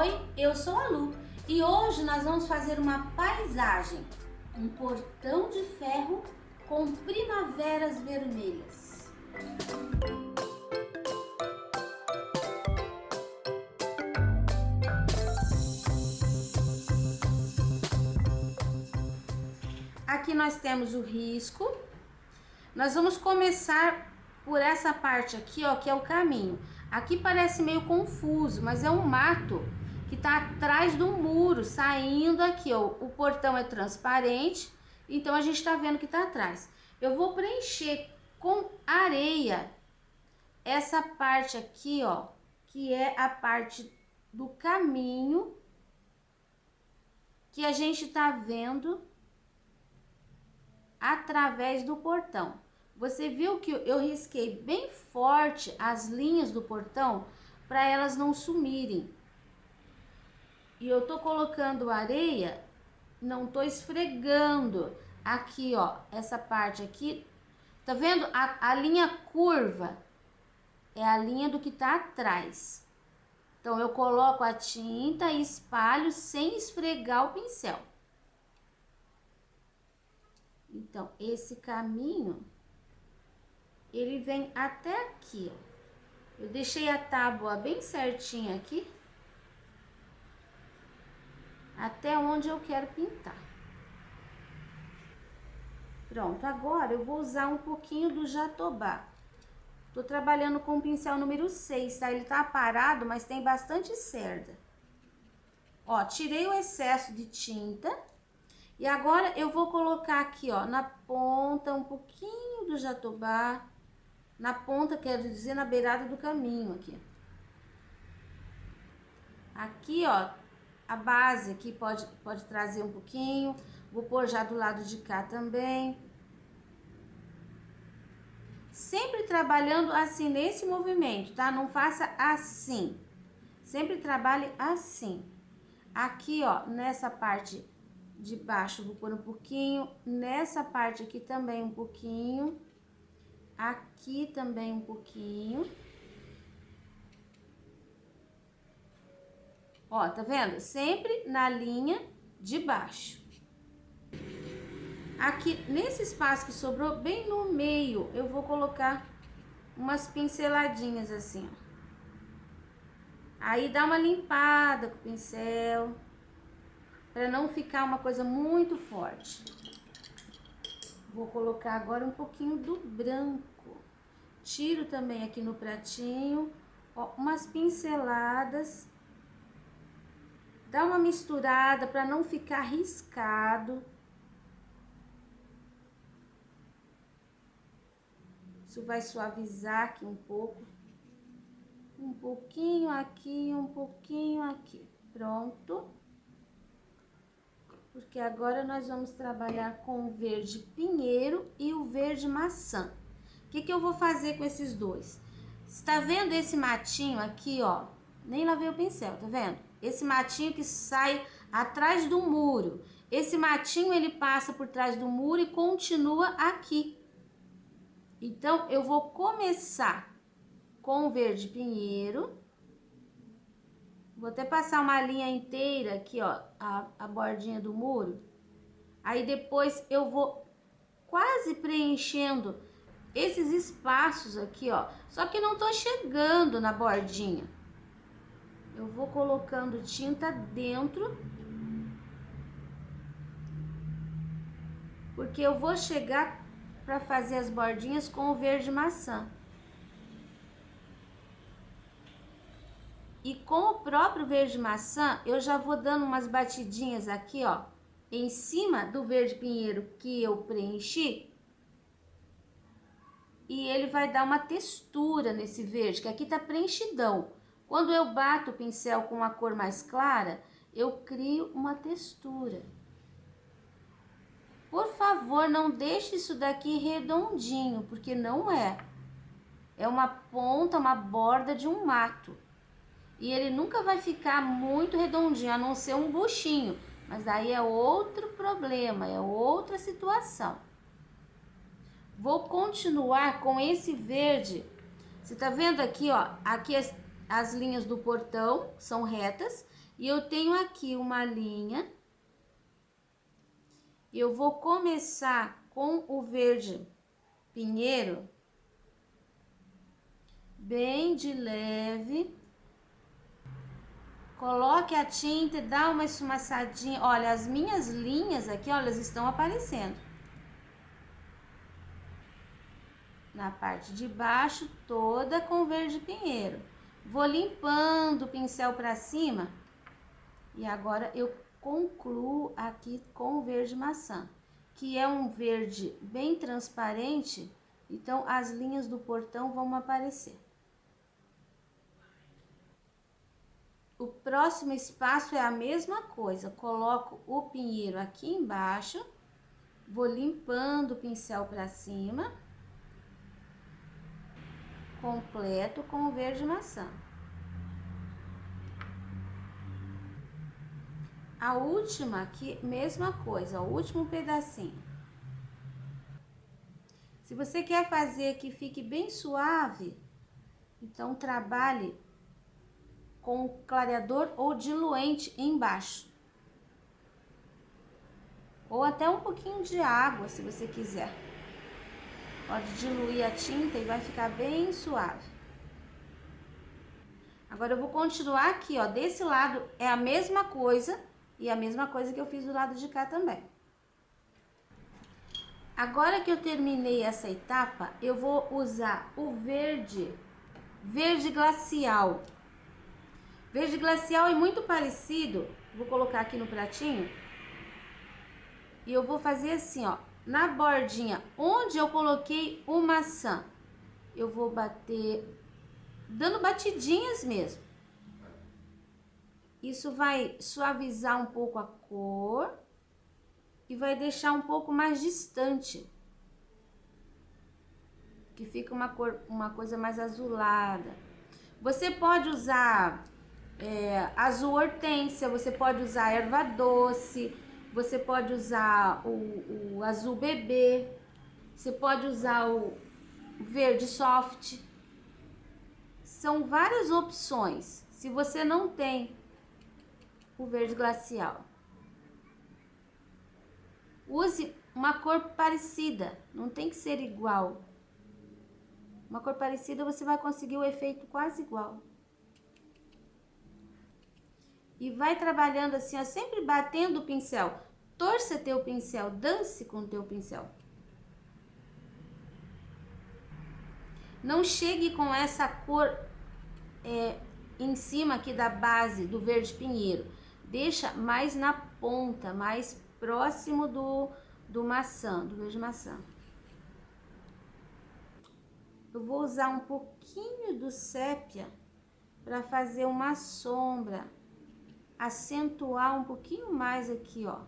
Oi, eu sou a Lu e hoje nós vamos fazer uma paisagem, um portão de ferro com primaveras vermelhas. Aqui nós temos o risco. Nós vamos começar por essa parte aqui, ó, que é o caminho. Aqui parece meio confuso, mas é um mato que tá atrás do muro, saindo aqui, ó. O portão é transparente, então a gente tá vendo que tá atrás. Eu vou preencher com areia essa parte aqui, ó, que é a parte do caminho que a gente tá vendo através do portão. Você viu que eu risquei bem forte as linhas do portão para elas não sumirem. E eu tô colocando areia, não tô esfregando. Aqui, ó, essa parte aqui, tá vendo? A linha curva é a linha do que tá atrás. Então eu coloco a tinta e espalho sem esfregar o pincel. Então esse caminho ele vem até aqui, ó. Eu deixei a tábua bem certinha aqui, até onde eu quero pintar. Pronto, agora eu vou usar um pouquinho do Jatobá. Tô trabalhando com o pincel número 6, tá? Ele tá parado, mas tem bastante cerda. Ó, tirei o excesso de tinta. E agora eu vou colocar aqui, ó, na ponta um pouquinho do Jatobá. Na ponta, quero dizer, na beirada do caminho aqui. Aqui, ó, a base aqui pode trazer um pouquinho. Vou pôr já do lado de cá também. Sempre trabalhando assim, nesse movimento, tá? Não faça assim. Sempre trabalhe assim. Aqui, ó, nessa parte de baixo, vou pôr um pouquinho. Nessa parte aqui também um pouquinho. Aqui também um pouquinho. Ó, tá vendo? Sempre na linha de baixo. Aqui, nesse espaço que sobrou, bem no meio, eu vou colocar umas pinceladinhas assim, ó. Aí dá uma limpada com o pincel, para não ficar uma coisa muito forte. Vou colocar agora um pouquinho do branco. Tiro também aqui no pratinho, ó, umas pinceladas. Dá uma misturada para não ficar riscado. Isso vai suavizar aqui um pouco. Um pouquinho aqui, um pouquinho aqui. Pronto. Porque agora nós vamos trabalhar com o verde pinheiro e o verde maçã. O que eu vou fazer com esses dois? Você tá vendo esse matinho aqui, ó? Nem lavei o pincel, tá vendo? Esse matinho que sai atrás do muro. Esse matinho, ele passa por trás do muro e continua aqui. Então, eu vou começar com o verde pinheiro. Vou até passar uma linha inteira aqui, ó, a bordinha do muro. Aí depois eu vou quase preenchendo esses espaços aqui, ó. Só que não tô chegando na bordinha. Eu vou colocando tinta dentro. Porque eu vou chegar para fazer as bordinhas com o verde maçã. E com o próprio verde maçã, eu já vou dando umas batidinhas aqui, ó, em cima do verde pinheiro que eu preenchi. E ele vai dar uma textura nesse verde, que aqui tá preenchidão. Quando eu bato o pincel com a cor mais clara, eu crio uma textura. Por favor, não deixe isso daqui redondinho, porque não é. É uma ponta, uma borda de um mato. E ele nunca vai ficar muito redondinho, a não ser um buchinho. Mas aí é outro problema, é outra situação. Vou continuar com esse verde. Você tá vendo aqui, ó? Aqui as linhas do portão são retas. E eu tenho aqui uma linha. Eu vou começar com o verde pinheiro, bem de leve. Coloque a tinta e dá uma esfumaçadinha. Olha, as minhas linhas aqui, olha, elas estão aparecendo. Na parte de baixo, toda com verde pinheiro. Vou limpando o pincel para cima. E agora eu concluo aqui com o verde maçã, que é um verde bem transparente. Então, as linhas do portão vão aparecer. O próximo espaço é a mesma coisa. Coloco o pinheiro aqui embaixo. Vou limpando o pincel para cima. Completo com o verde maçã. A última aqui, mesma coisa, o último pedacinho. Se você quer fazer que fique bem suave, então trabalhe com clareador ou diluente embaixo. Ou até um pouquinho de água, se você quiser. Pode diluir a tinta e vai ficar bem suave. Agora eu vou continuar aqui, ó, desse lado é a mesma coisa e a mesma coisa que eu fiz do lado de cá também. Agora que eu terminei essa etapa, eu vou usar o verde glacial. Verde glacial é muito parecido, vou colocar aqui no pratinho. E eu vou fazer assim, ó, na bordinha onde eu coloquei o maçã, eu vou bater, dando batidinhas mesmo. Isso vai suavizar um pouco a cor e vai deixar um pouco mais distante, que fica uma coisa mais azulada. Você pode usar azul hortênsia, você pode usar erva doce, você pode usar o azul bebê, você pode usar o verde soft. São várias opções, se você não tem o verde glacial. Use uma cor parecida, não tem que ser igual. Uma cor parecida você vai conseguir o efeito quase igual. E vai trabalhando assim, ó, sempre batendo o pincel. Torça teu pincel, dance com teu pincel. Não chegue com essa cor em cima aqui da base do verde pinheiro. Deixa mais na ponta, mais próximo do maçã, do verde maçã. Eu vou usar um pouquinho do sépia para fazer uma sombra, acentuar um pouquinho mais aqui, ó.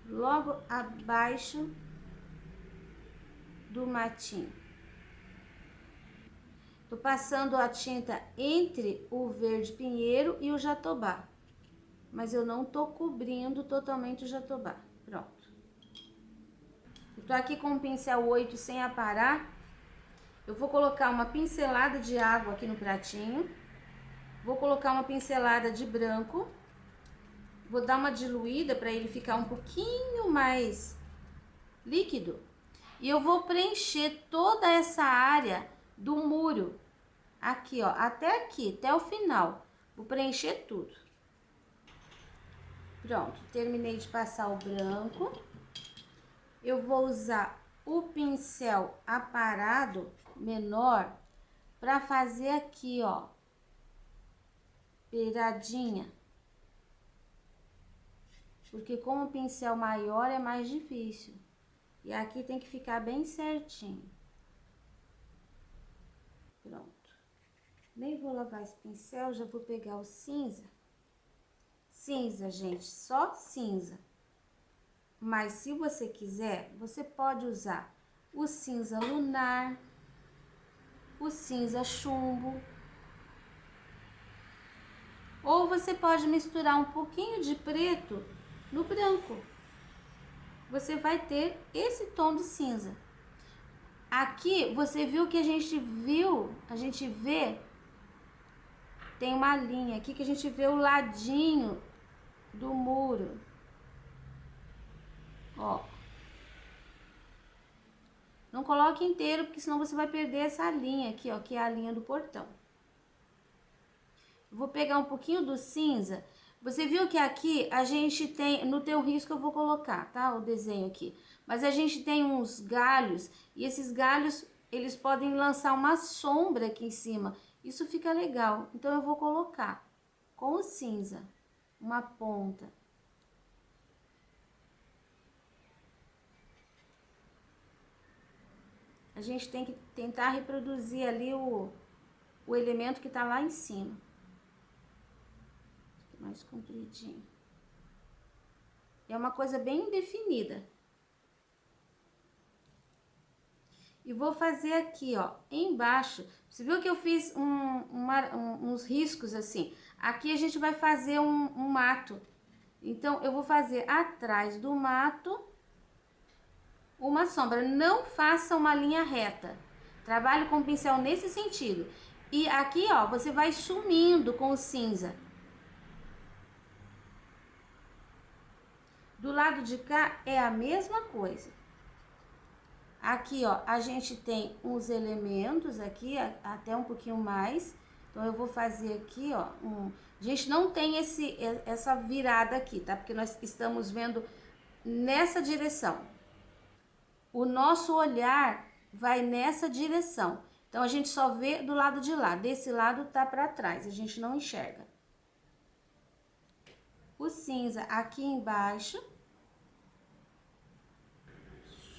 Logo abaixo do matinho. Tô passando a tinta entre o verde pinheiro e o jatobá, mas eu não tô cobrindo totalmente o jatobá. Pronto. Eu tô aqui com o pincel 8 sem aparar. Eu vou colocar uma pincelada de água aqui no pratinho. Vou colocar uma pincelada de branco. Vou dar uma diluída para ele ficar um pouquinho mais líquido. E eu vou preencher toda essa área do muro. Aqui, ó, até aqui, até o final. Vou preencher tudo. Pronto, terminei de passar o branco. Eu vou usar o pincel aparado menor para fazer aqui, ó, beiradinha. Porque com o pincel maior é mais difícil. E aqui tem que ficar bem certinho. Pronto. Nem vou lavar esse pincel, já vou pegar o cinza. Cinza, gente, só cinza. Mas se você quiser, você pode usar o cinza lunar, o cinza chumbo. Ou você pode misturar um pouquinho de preto no branco. Você vai ter esse tom de cinza. Aqui você viu que a gente vê tem uma linha aqui que a gente vê o ladinho do muro. Ó. Não coloque inteiro, porque senão você vai perder essa linha aqui, ó, que é a linha do portão. Vou pegar um pouquinho do cinza. Você viu que aqui a gente tem, no teu risco eu vou colocar, tá? O desenho aqui. Mas a gente tem uns galhos, e esses galhos, eles podem lançar uma sombra aqui em cima. Isso fica legal. Então eu vou colocar com o cinza uma ponta. A gente tem que tentar reproduzir ali o elemento que tá lá em cima. Mais compridinho. É uma coisa bem definida. E vou fazer aqui, ó, embaixo. Você viu que eu fiz uns riscos assim? Aqui a gente vai fazer um mato. Então, eu vou fazer atrás do mato uma sombra. Não faça uma linha reta. Trabalhe com o pincel nesse sentido. E aqui, ó, você vai sumindo com o cinza. Do lado de cá é a mesma coisa. Aqui, ó, a gente tem uns elementos aqui, até um pouquinho mais. Então, eu vou fazer aqui, ó, A gente não tem essa virada aqui, tá? Porque nós estamos vendo nessa direção. O nosso olhar vai nessa direção. Então, a gente só vê do lado de lá. Desse lado tá pra trás, a gente não enxerga. O cinza aqui embaixo.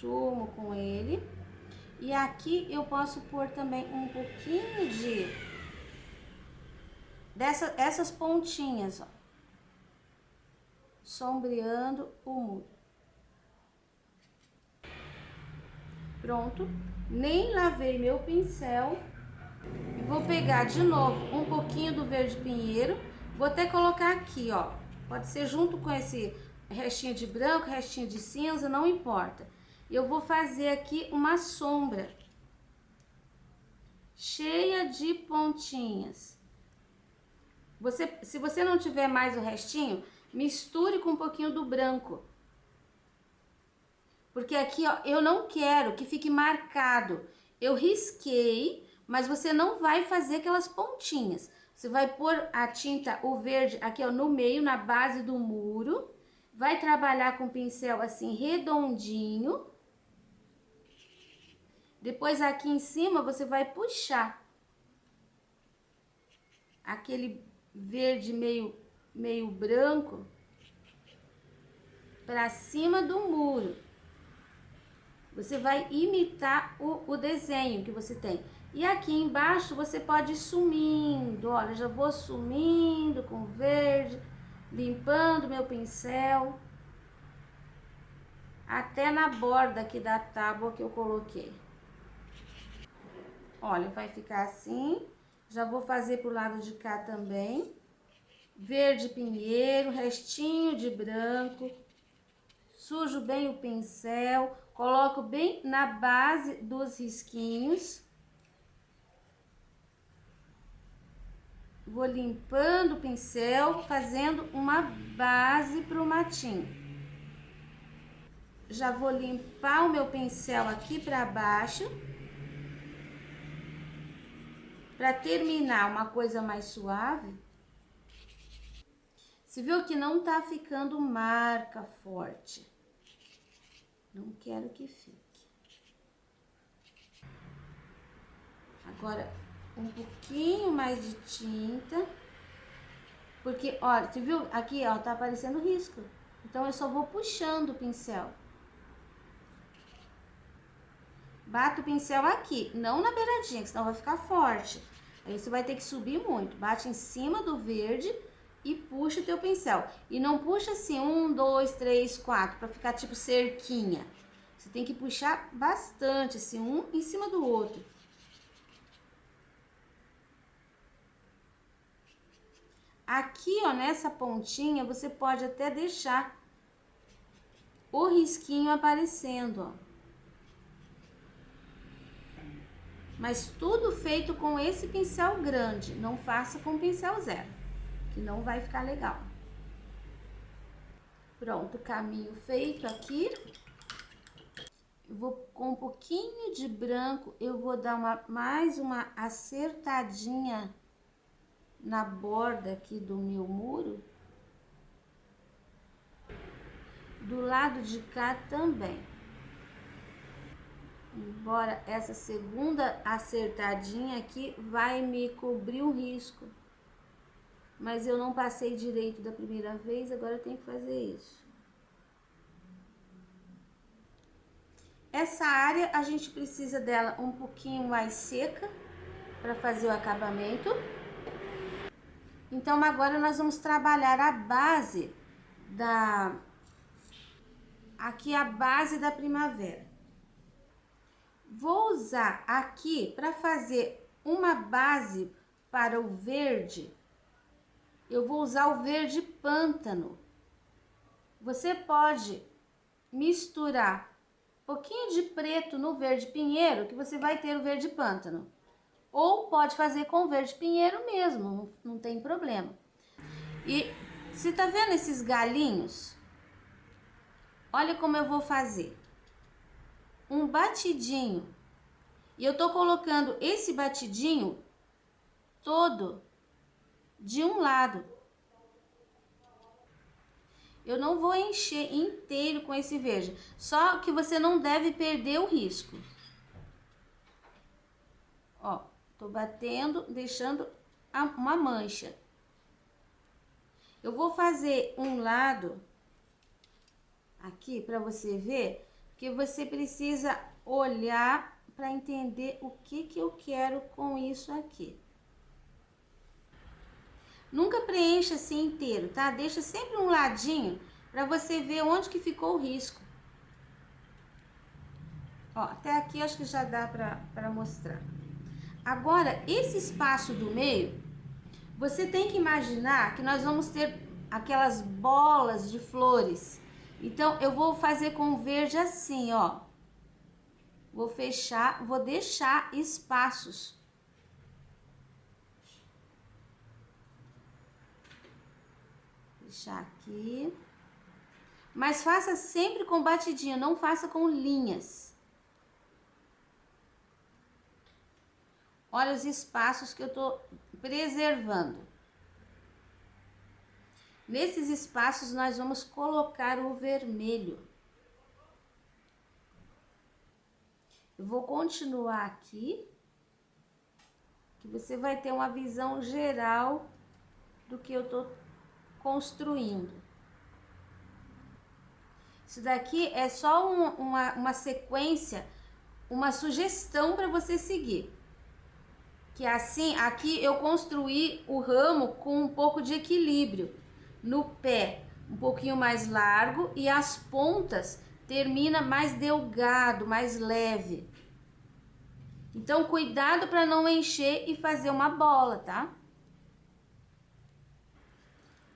Sumo com ele. E aqui eu posso pôr também um pouquinho essas pontinhas, ó. Sombreando o muro. Pronto. Nem lavei meu pincel. E vou pegar de novo um pouquinho do verde pinheiro. Vou até colocar aqui, ó. Pode ser junto com esse restinho de branco, restinho de cinza, não importa. Eu vou fazer aqui uma sombra cheia de pontinhas. Se você não tiver mais o restinho, misture com um pouquinho do branco. Porque aqui, ó, eu não quero que fique marcado. Eu risquei, mas você não vai fazer aquelas pontinhas. Você vai pôr a tinta, o verde, aqui, ó, no meio, na base do muro. Vai trabalhar com o pincel assim, redondinho. Depois aqui em cima você vai puxar aquele verde meio branco para cima do muro. Você vai imitar o desenho que você tem. E aqui embaixo você pode ir sumindo. Olha, já vou sumindo com verde, limpando meu pincel até na borda aqui da tábua que eu coloquei. Olha, vai ficar assim. Já vou fazer pro lado de cá também. Verde pinheiro, restinho de branco. Sujo bem o pincel. Coloco bem na base dos risquinhos. Vou limpando o pincel, fazendo uma base pro matinho. Já vou limpar o meu pincel aqui pra baixo. Para terminar uma coisa mais suave. Você viu que não tá ficando marca forte. Não quero que fique. Agora, um pouquinho mais de tinta. Porque, olha, você viu? Aqui, ó, tá aparecendo risco. Então, eu só vou puxando o pincel. Bate o pincel aqui, não na beiradinha, que senão vai ficar forte. Aí você vai ter que subir muito. Bate em cima do verde e puxa o teu pincel. E não puxa assim, 1, 2, 3, 4, pra ficar tipo cerquinha. Você tem que puxar bastante, assim, um em cima do outro. Aqui, ó, nessa pontinha, você pode até deixar o risquinho aparecendo, ó. Mas tudo feito com esse pincel grande, não faça com pincel zero, que não vai ficar legal. Pronto, caminho feito aqui. Eu vou com um pouquinho de branco, eu vou dar mais uma acertadinha na borda aqui do meu muro. Do lado de cá também. Embora essa segunda acertadinha aqui vai me cobrir o risco. Mas eu não passei direito da primeira vez, agora eu tenho que fazer isso. Essa área a gente precisa dela um pouquinho mais seca para fazer o acabamento. Então agora nós vamos trabalhar a base aqui a base da primavera. Vou usar aqui para fazer uma base para o verde. Eu vou usar o verde pântano. Você pode misturar um pouquinho de preto no verde pinheiro, que você vai ter o verde pântano. Ou pode fazer com o verde pinheiro mesmo, não tem problema. E você tá vendo esses galinhos? Olha como eu vou fazer. Um batidinho. E eu tô colocando esse batidinho todo de um lado. Eu não vou encher inteiro com esse verde. Só que você não deve perder o risco. Ó, tô batendo, deixando uma mancha. Eu vou fazer um lado aqui para você ver, que você precisa olhar para entender o que eu quero com isso aqui. Nunca preencha assim inteiro, tá? Deixa sempre um ladinho para você ver onde que ficou o risco. Ó, até aqui acho que já dá para mostrar. Agora, esse espaço do meio, você tem que imaginar que nós vamos ter aquelas bolas de flores. Então, eu vou fazer com verde assim, ó. Vou fechar, vou deixar espaços. Deixar aqui. Mas faça sempre com batidinho, não faça com linhas. Olha os espaços que eu tô preservando. Nesses espaços nós vamos colocar o vermelho. Eu vou continuar aqui, que você vai ter uma visão geral do que eu tô construindo. Isso daqui é só uma sequência, uma sugestão para você seguir. Que assim, aqui eu construí o ramo com um pouco de equilíbrio. No pé, um pouquinho mais largo e as pontas termina mais delgado, mais leve. Então, cuidado para não encher e fazer uma bola, tá?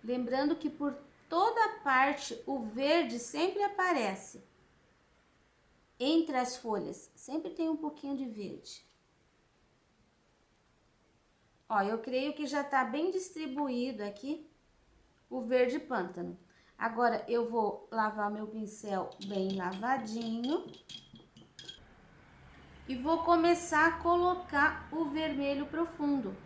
Lembrando que por toda parte o verde sempre aparece. Entre as folhas, sempre tem um pouquinho de verde. Ó, eu creio que já tá bem distribuído aqui o verde pântano. Agora, eu vou lavar meu pincel bem lavadinho. E vou começar a colocar o vermelho profundo.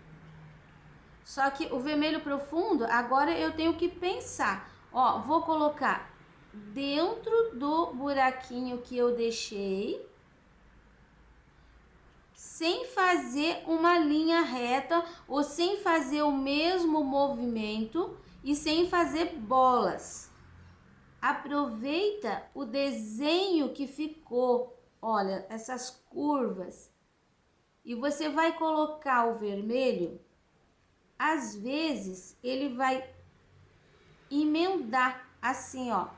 Só que o vermelho profundo, agora eu tenho que pensar. Ó, vou colocar dentro do buraquinho que eu deixei, sem fazer uma linha reta ou sem fazer o mesmo movimento e sem fazer bolas. Aproveita o desenho que ficou, olha, essas curvas. E você vai colocar o vermelho, às vezes ele vai emendar assim, ó.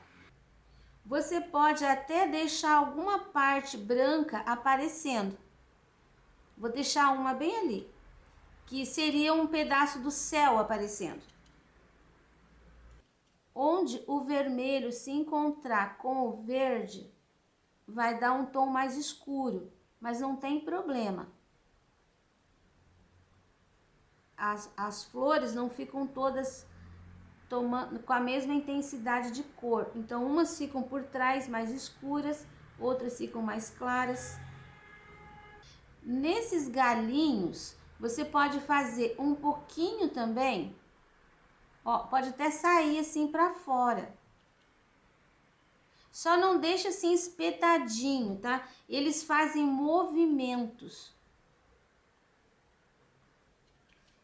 Você pode até deixar alguma parte branca aparecendo. Vou deixar uma bem ali, que seria um pedaço do céu aparecendo. Onde o vermelho se encontrar com o verde, vai dar um tom mais escuro, mas não tem problema. as flores não ficam todas tomando com a mesma intensidade de cor. Então, umas ficam por trás mais escuras, outras ficam mais claras. Nesses galinhos, você pode fazer um pouquinho também, ó, pode até sair assim para fora. Só não deixa assim espetadinho, tá? Eles fazem movimentos.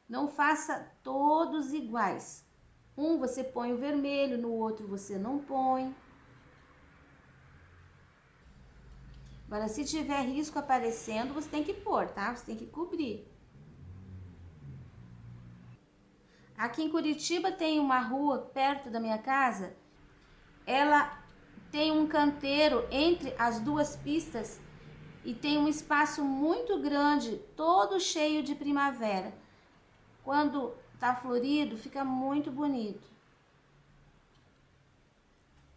Não faça todos iguais. Um você põe o vermelho, no outro você não põe. Agora, se tiver risco aparecendo, você tem que pôr, tá? Você tem que cobrir. Aqui em Curitiba tem uma rua perto da minha casa. Ela tem um canteiro entre as duas pistas e tem um espaço muito grande, todo cheio de primavera. Quando tá florido, fica muito bonito.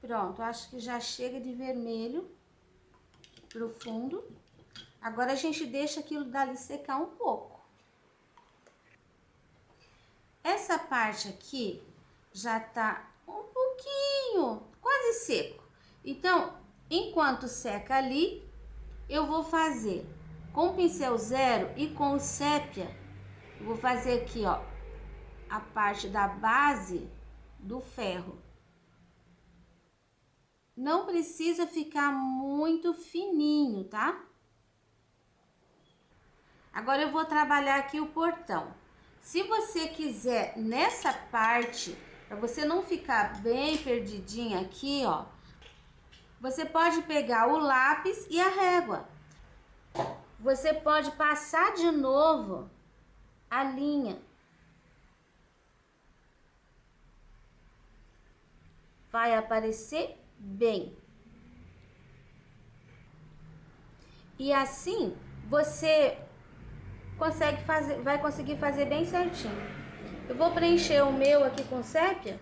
Pronto, acho que já chega de vermelho pro fundo. Agora a gente deixa aquilo dali secar um pouco. Essa parte aqui já tá um pouquinho, quase seco. Então, enquanto seca ali, eu vou fazer com o pincel zero e com o sépia. Eu vou fazer aqui, ó, a parte da base do ferro. Não precisa ficar muito fininho, tá? Agora eu vou trabalhar aqui o portão. Se você quiser nessa parte, para você não ficar bem perdidinha aqui, ó, você pode pegar o lápis e a régua. Você pode passar de novo a linha. Vai aparecer bem. E assim você vai conseguir fazer bem certinho. Eu vou preencher o meu aqui com sépia,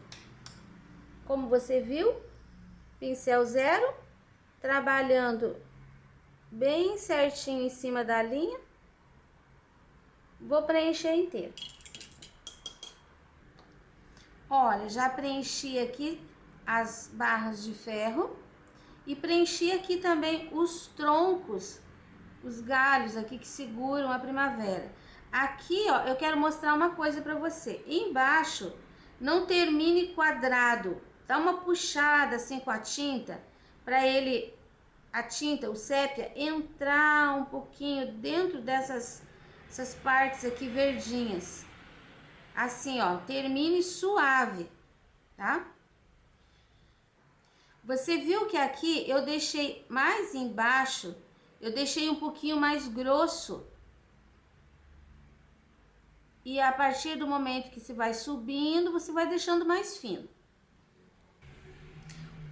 como você viu, pincel zero, trabalhando bem certinho em cima da linha. Vou preencher inteiro. Olha, já preenchi aqui as barras de ferro e preenchi aqui também os troncos, os galhos aqui que seguram a primavera. Aqui, ó, eu quero mostrar uma coisa para você. Embaixo, não termine quadrado. Dá uma puxada assim com a tinta para a tinta, o sépia, entrar um pouquinho dentro essas partes aqui verdinhas. Assim, ó, termine suave, tá? Você viu que aqui eu deixei mais embaixo, eu deixei um pouquinho mais grosso. E a partir do momento que você vai subindo, você vai deixando mais fino.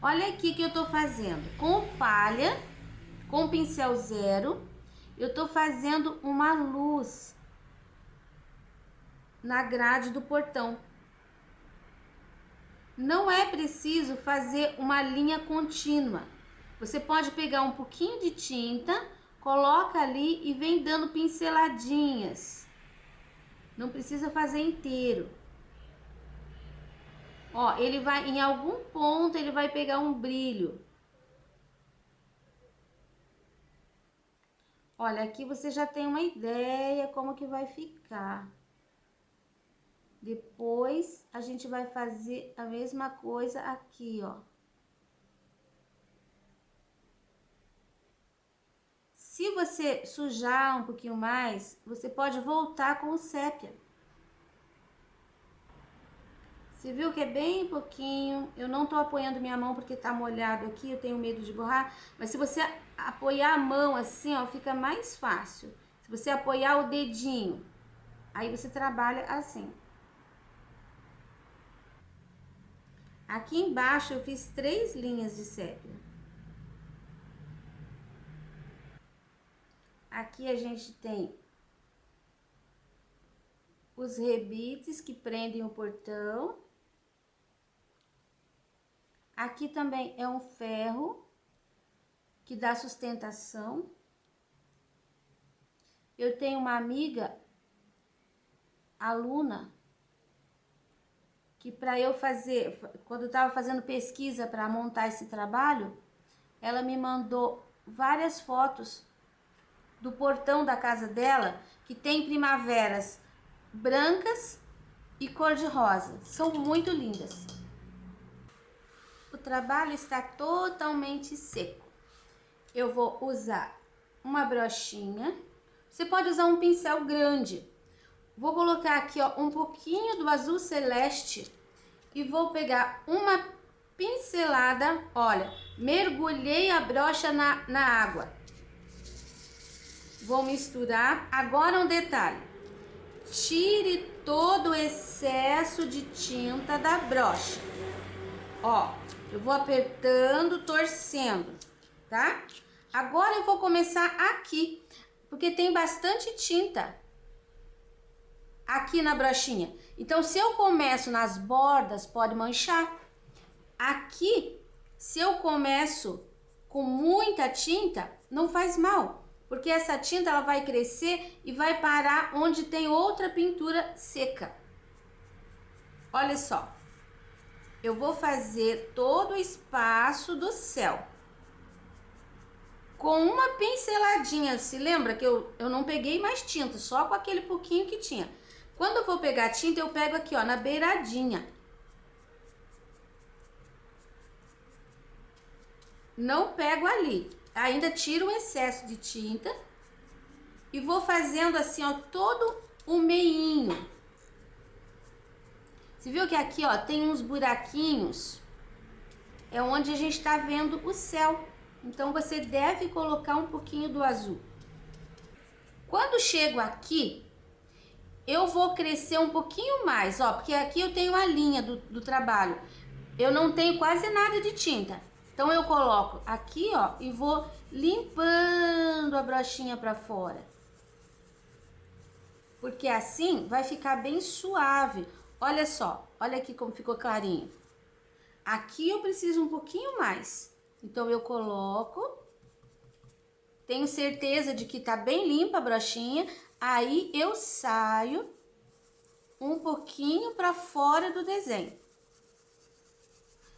Olha aqui que eu tô fazendo. Com palha, com pincel zero, eu tô fazendo uma luz na grade do portão. Não é preciso fazer uma linha contínua. Você pode pegar um pouquinho de tinta, coloca ali e vem dando pinceladinhas. Não precisa fazer inteiro. Ó, ele vai, em algum ponto, ele vai pegar um brilho. Olha, aqui você já tem uma ideia como que vai ficar. Depois, a gente vai fazer a mesma coisa aqui, ó. Se você sujar um pouquinho mais, você pode voltar com o sépia. Você viu que é bem pouquinho. Eu não tô apoiando minha mão porque tá molhado aqui, eu tenho medo de borrar. Mas se você apoiar a mão assim, ó, fica mais fácil. Se você apoiar o dedinho, aí você trabalha assim. Aqui embaixo eu fiz 3 linhas de sépia. Aqui a gente tem os rebites que prendem o portão. Aqui também é um ferro que dá sustentação. Eu tenho uma amiga aluna que para eu fazer, quando eu estava fazendo pesquisa para montar esse trabalho, ela me mandou várias fotos do portão da casa dela, que tem primaveras brancas e cor-de-rosa. São muito lindas. O trabalho está totalmente seco. Eu vou usar uma brochinha. Você pode usar um pincel grande. Vou colocar aqui, ó, um pouquinho do azul celeste e vou pegar uma pincelada. Olha, mergulhei a brocha na água. Vou misturar. Agora um detalhe. Tire todo o excesso de tinta da brocha. Ó, eu vou apertando, torcendo, tá? Agora eu vou começar aqui, porque tem bastante tinta aqui na brochinha. Então, se eu começo nas bordas, pode manchar. Aqui, se eu começo com muita tinta, não faz mal, porque essa tinta ela vai crescer e vai parar onde tem outra pintura seca. Olha só, eu vou fazer todo o espaço do céu com uma pinceladinha. Se lembra que eu não peguei mais tinta, só com aquele pouquinho que tinha. Quando eu vou pegar tinta, eu pego aqui, ó, na beiradinha. Não pego ali. Ainda tiro o excesso de tinta e vou fazendo assim, ó, todo o meinho. Você viu que aqui, ó, tem uns buraquinhos? É onde a gente tá vendo o céu. Então, você deve colocar um pouquinho do azul. Quando chego aqui, eu vou crescer um pouquinho mais, ó, porque aqui eu tenho a linha do trabalho. Eu não tenho quase nada de tinta. Então, eu coloco aqui, ó, e vou limpando a brochinha pra fora. Porque assim vai ficar bem suave. Olha só, olha aqui como ficou clarinho. Aqui eu preciso um pouquinho mais. Então, eu coloco. Tenho certeza de que tá bem limpa a brochinha. Aí, eu saio um pouquinho para fora do desenho.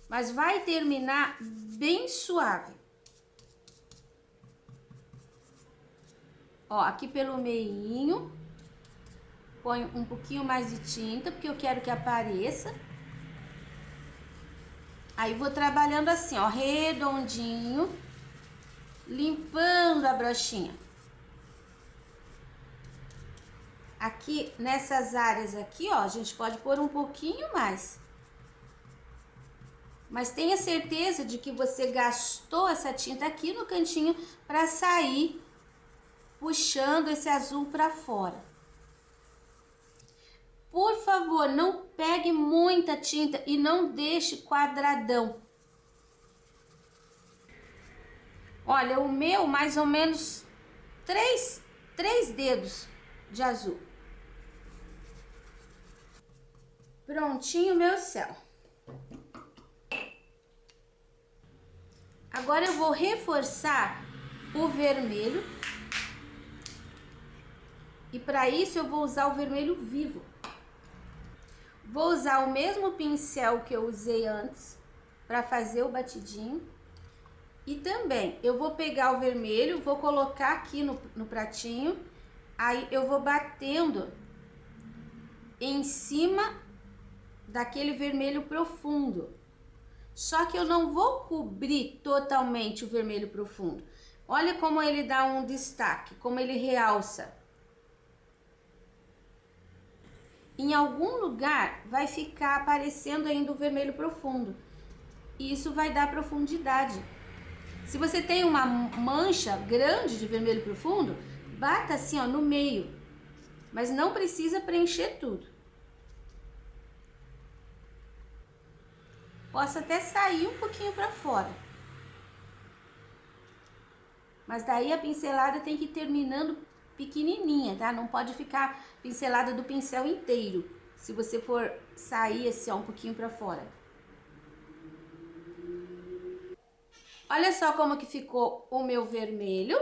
Mas vai terminar bem suave. Ó, aqui pelo meinho. Ponho um pouquinho mais de tinta, porque eu quero que apareça. Aí, vou trabalhando assim, ó, redondinho, limpando a brochinha. Aqui, nessas áreas aqui, ó, a gente pode pôr um pouquinho mais. Mas tenha certeza de que você gastou essa tinta aqui no cantinho para sair puxando esse azul para fora. Por favor, não pegue muita tinta e não deixe quadradão. Olha, o meu mais ou menos três dedos de azul. Prontinho meu céu. Agora eu vou reforçar o vermelho. E para isso eu vou usar o vermelho vivo. Vou usar o mesmo pincel que eu usei antes para fazer o batidinho. E também eu vou pegar o vermelho, vou colocar aqui no pratinho. Aí eu vou batendo em cima daquele vermelho profundo. Só que eu não vou cobrir totalmente o vermelho profundo. Olha como ele dá um destaque, como ele realça. Em algum lugar vai ficar aparecendo ainda o vermelho profundo. E isso vai dar profundidade. Se você tem uma mancha grande de vermelho profundo, bata assim, ó, no meio. Mas não precisa preencher tudo. Posso até sair um pouquinho para fora. Mas daí a pincelada tem que ir terminando pequenininha, tá? Não pode ficar pincelada do pincel inteiro, se você for sair assim, ó, um pouquinho para fora. Olha só como que ficou o meu vermelho.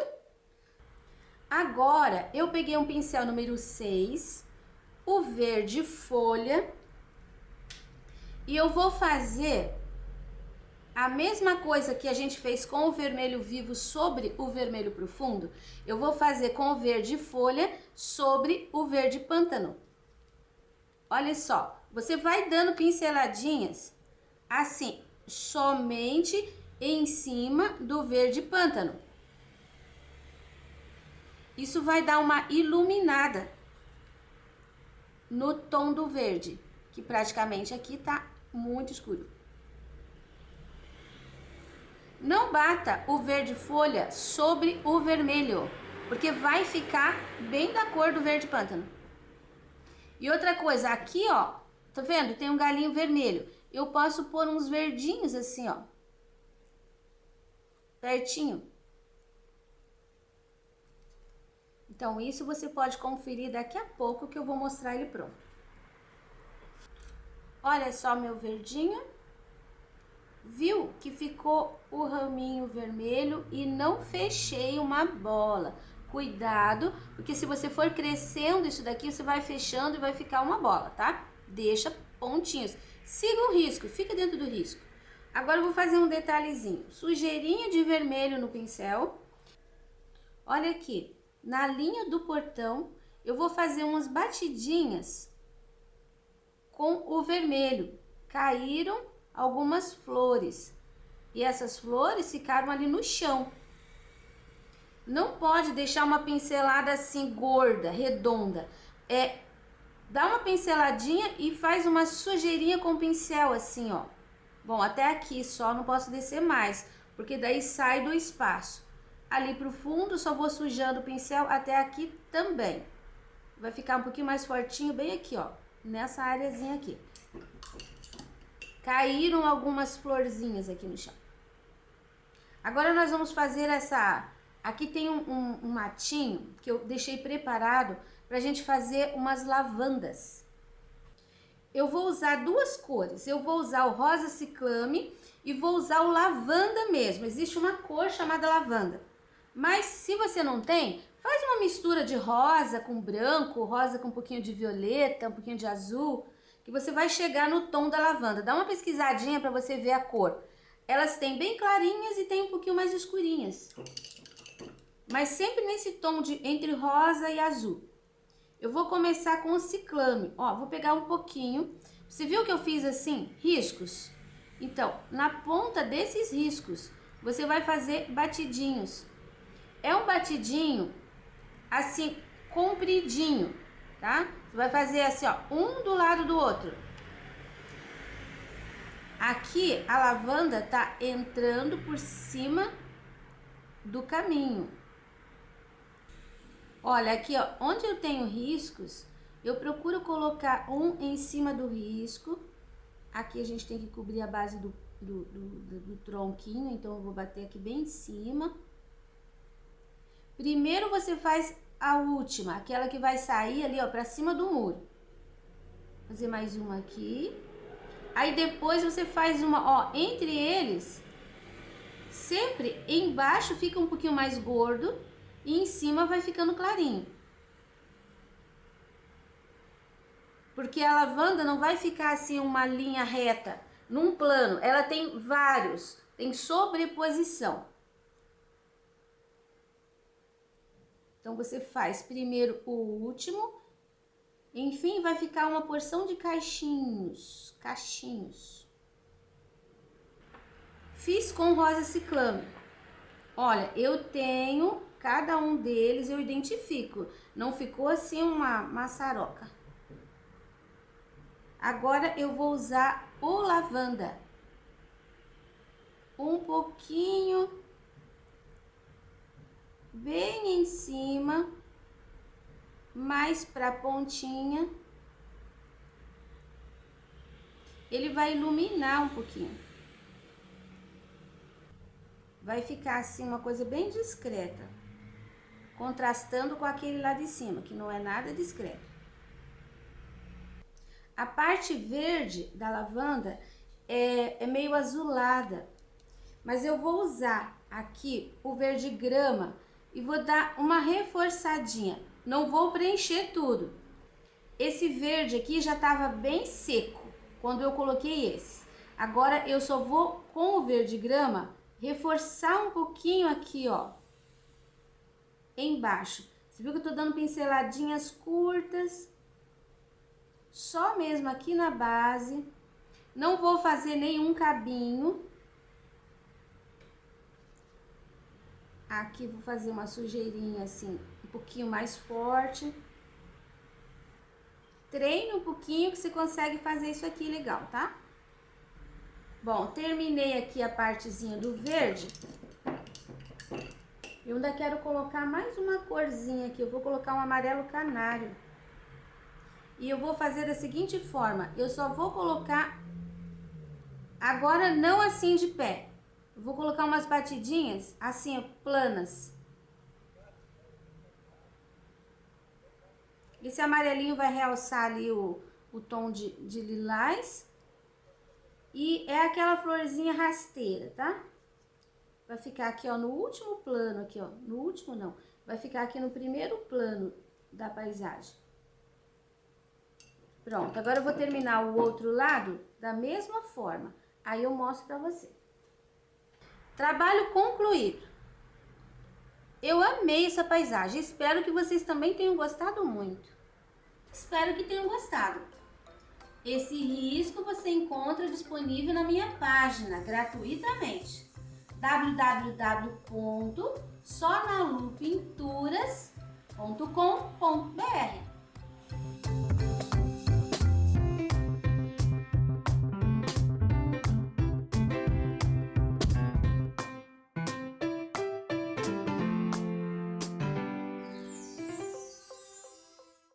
Agora, eu peguei um pincel número 6 o verde folha e eu vou fazer a mesma coisa que a gente fez com o vermelho vivo sobre o vermelho profundo, eu vou fazer com o verde folha sobre o verde pântano. Olha só, você vai dando pinceladinhas assim, somente em cima do verde pântano. Isso vai dar uma iluminada no tom do verde, que praticamente aqui tá muito escuro. Não bata o verde folha sobre o vermelho, porque vai ficar bem da cor do verde pântano. E outra coisa, aqui ó, tá vendo? Tem um galinho vermelho. Eu posso pôr uns verdinhos assim ó, pertinho. Então isso você pode conferir daqui a pouco que eu vou mostrar ele pronto. Olha só meu verdinho. Viu que ficou o raminho vermelho e não fechei uma bola. Cuidado, porque se você for crescendo isso daqui, você vai fechando e vai ficar uma bola, tá? Deixa pontinhos. Siga o risco, fica dentro do risco. Agora eu vou fazer um detalhezinho. Sujeirinha de vermelho no pincel. Olha aqui, na linha do portão, eu vou fazer umas batidinhas com o vermelho. Caíram algumas flores e essas flores ficaram ali no chão. Não pode deixar uma pincelada assim gorda, redonda. Dá uma pinceladinha e faz uma sujeirinha com o pincel assim, ó. Bom, até aqui só, não posso descer mais, porque daí sai do espaço. Ali pro fundo só vou sujando o pincel até aqui também. Vai ficar um pouquinho mais fortinho bem aqui, ó, nessa areazinha aqui. Caíram algumas florzinhas aqui no chão. Agora nós vamos fazer essa... Aqui tem um matinho que eu deixei preparado pra gente fazer umas lavandas. Eu vou usar duas cores. Eu vou usar o rosa ciclame e vou usar o lavanda mesmo. Existe uma cor chamada lavanda. Mas se você não tem, faz uma mistura de rosa com branco, rosa com um pouquinho de violeta, um pouquinho de azul, que você vai chegar no tom da lavanda. Dá uma pesquisadinha para você ver a cor. Elas têm bem clarinhas e tem um pouquinho mais escurinhas. Mas sempre nesse tom de entre rosa e azul. Eu vou começar com o ciclame. Ó, vou pegar um pouquinho. Você viu que eu fiz assim, riscos? Então, na ponta desses riscos, você vai fazer batidinhos. É um batidinho assim, compridinho, tá? Você vai fazer assim, ó, um do lado do outro. Aqui a lavanda tá entrando por cima do caminho. Olha, aqui ó, onde eu tenho riscos, eu procuro colocar um em cima do risco. Aqui a gente tem que cobrir a base do tronquinho, então eu vou bater aqui bem em cima. Primeiro você faz a última, aquela que vai sair ali ó, pra cima do muro. Vou fazer mais uma aqui. Aí depois você faz uma, ó, entre eles, sempre embaixo fica um pouquinho mais gordo e em cima vai ficando clarinho. Porque a lavanda não vai ficar assim uma linha reta, num plano. Ela tem vários, tem sobreposição. Então você faz primeiro o último, enfim vai ficar uma porção de cachinhos. Fiz com rosa ciclame. Olha, eu tenho cada um deles, eu identifico. Não ficou assim uma maçaroca. Agora eu vou usar o lavanda. Um pouquinho bem em cima, mais pra pontinha. Ele vai iluminar um pouquinho. Vai ficar assim uma coisa bem discreta, contrastando com aquele lá de cima, que não é nada discreto. A parte verde da lavanda é meio azulada, mas eu vou usar aqui o verde grama e vou dar uma reforçadinha. Não vou preencher tudo. Esse verde aqui já estava bem seco quando eu coloquei esse. Agora eu só vou, com o verde grama, reforçar um pouquinho aqui, ó, embaixo. Você viu que eu tô dando pinceladinhas curtas, só mesmo aqui na base. Não vou fazer nenhum cabinho. Aqui vou fazer uma sujeirinha assim, um pouquinho mais forte. Treine um pouquinho que você consegue fazer isso aqui legal, tá? Bom, terminei aqui a partezinha do verde. Eu ainda quero colocar mais uma corzinha aqui. Eu vou colocar um amarelo canário. E eu vou fazer da seguinte forma. Eu só vou colocar... Agora não assim de pé. Eu vou colocar umas batidinhas assim, ó, planas. Esse amarelinho vai realçar ali o tom de lilás. E é aquela florzinha rasteira, tá? Vai ficar aqui, ó, no último plano aqui, ó. No último não. Vai ficar aqui no primeiro plano da paisagem. Pronto, agora eu vou terminar o outro lado da mesma forma. Aí eu mostro pra você. Trabalho concluído. Eu amei essa paisagem. Espero que vocês também tenham gostado muito. Espero que tenham gostado. Esse risco você encontra disponível na minha página, gratuitamente. www.sonalupinturas.com.br